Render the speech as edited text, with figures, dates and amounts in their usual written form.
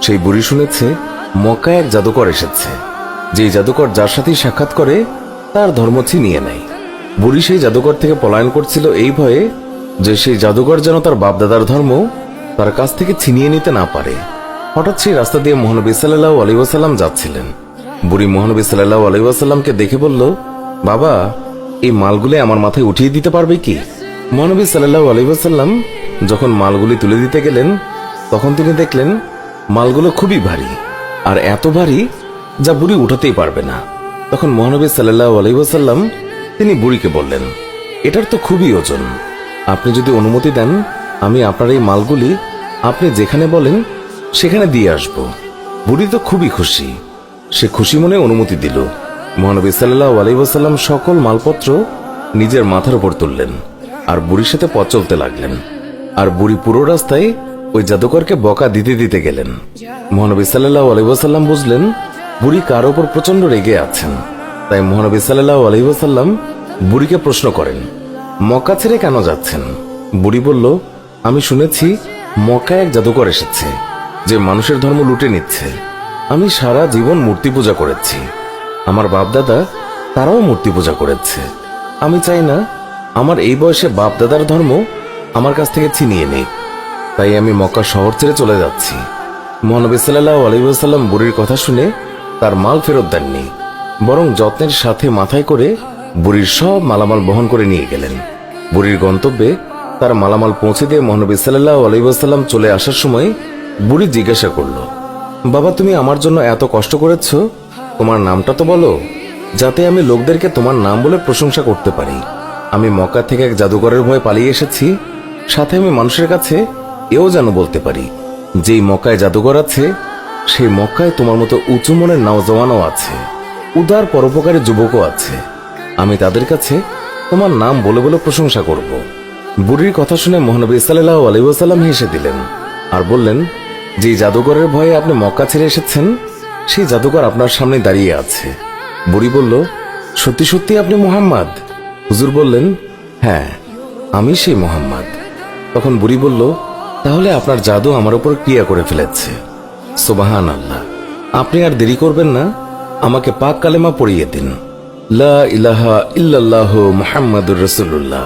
সেই বুড়ি শুনেছে মক্কায় এক জাদুকর এসেছে, যে জাদুকর যার সাথেই সাক্ষাৎ করে তার ধর্ম ছিনিয়ে নেয়। বুড়ি সেই জাদুকর থেকে পলায়ন করছিল এই ভয়ে যে সেই জাদুকর যেন তার বাপদাদার ধর্ম তার কাছ থেকে ছিনিয়ে নিতে না পারে। হঠাৎ সেই রাস্তা দিয়ে মহানবী সাল্লাল্লাহু আলাইহি ওয়াসাল্লাম যাচ্ছিলেন। বুড়ি মহানবী সাল্লাল্লাহু আলাইহি ওয়াসাল্লামকে দেখে বলল, বাবা, এই মালগুলি আমার মাথায় উঠিয়ে দিতে পারবে কি? মহানবী সাল্লাল্লাহু আলাইহি ওয়াসাল্লাম যখন মালগুলি তুলে দিতে গেলেন, তখন তিনি দেখলেন মালগুলো খুবই ভারী, আর এত ভারী যা বুড়ি উঠাতেই পারবে না। তখন মহানবী সাল্লাল্লাহু আলাইহি ওয়াসাল্লাম তিনি বুড়িকে বললেন, এটার তো খুবই ওজন, আপনি যদি অনুমতি দেন আমি আপনার এই মালগুলি আপনি যেখানে বলেন সেখানে দিয়ে আসব। বুড়ি তো খুবই খুশি, সে খুশি মনে অনুমতি দিল। মহানবী সাল্লাল্লাহু আলাইহি ওয়াসাল্লাম সকল মালপত্র নিজের মাথার উপর তুললেন আর বুড়ির সাথে পথ চলতে লাগলেন। আর বুড়ি পুরো রাস্তায় ওই জাদুকরকে বকা দিতে দিতে গেলেন। মহানবী সাল্লাল্লাহু আলাইহি ওয়াসাল্লাম বুঝলেন বুড়ি কার ওপর প্রচন্ড রেগে আছেন। তাই মহানবী সাল্লাল্লাহু আলাইহি ওয়াসাল্লাম বুড়িকে প্রশ্ন করেন, মক্কা ছেড়ে কেন যাচ্ছেন? বুড়ি বলল, আমি শুনেছি মক্কায় এক জাদুকর এসেছে যে মানুষের ধর্ম লুটে নিচ্ছে। আমি সারা জীবন মূর্তি পূজা করেছি, আমার বাপদাদা তারাও মূর্তি পূজা করেছে। আমি চাই না আমার এই বয়সে বাপদাদার ধর্ম আমার কাছ থেকে ছিনিয়ে নিক, তাই আমি মক্কা শহর ছেড়ে চলে যাচ্ছি। মহানবী সাল্লাল্লাহু আলাইহি ওয়াসাল্লাম বুড়ির কথা শুনে তার মাল ফেরত দেননি, বরং যত্নের সাথে মাথায় করে বুড়ির সব মালামাল বহন করে নিয়ে গেলেন। বুড়ির গন্তব্যে তার মালামাল পৌঁছে দিয়ে মহানবী সাল্লাল্লাহু আলাইহি ওয়াসাল্লাম চলে আসার সময় বুড়ি জিজ্ঞাসা করল, বাবা, তুমি আমার জন্য এত কষ্ট করেছ, তোমার নামটা তো বলো, যাতে আমি লোকদেরকে তোমার নাম বলে প্রশংসা করতে পারি। আমি মক্কা থেকে এক জাদুকরের ভয়ে পালিয়ে এসেছি, সাথে আমি মানুষের কাছে এও যেন বলতে পারি যেই মক্কায় জাদুকর আছে সেই মক্কায় তোমার মতো উঁচু মনের নওজওয়ানও আছে, উদার পরোপকারী যুবকও আছে। আমি তাদের কাছে তোমার নাম বলে বলে প্রশংসা করব। বুড়ির কথা শুনে মহানবী সাল্লাল্লাহু আলাইহি ওয়াসাল্লাম হেসে দিলেন আর বললেন, যে জাদুকরের ভয়ে আপনি মক্কা ছেড়ে এসেছেন সেই জাদুকর আপনার সামনে দাঁড়িয়ে আছে। বুড়ি বলল, সত্যি সত্যি আপনি মুহাম্মদ? হুজুর বললেন, হ্যাঁ, আমি সেই মুহাম্মদ। তখন বুড়ি বলল, তাহলে আপনার জাদু আমার উপর ক্রিয়া করে ফেলেছে। সুবহানাল্লাহ, আপনি আর দেরি করবেন না, আমাকে পাক কালেমা পড়িয়ে দিন, লা ইলাহা ইল্লাল্লাহু মুহাম্মাদুর রাসূলুল্লাহ।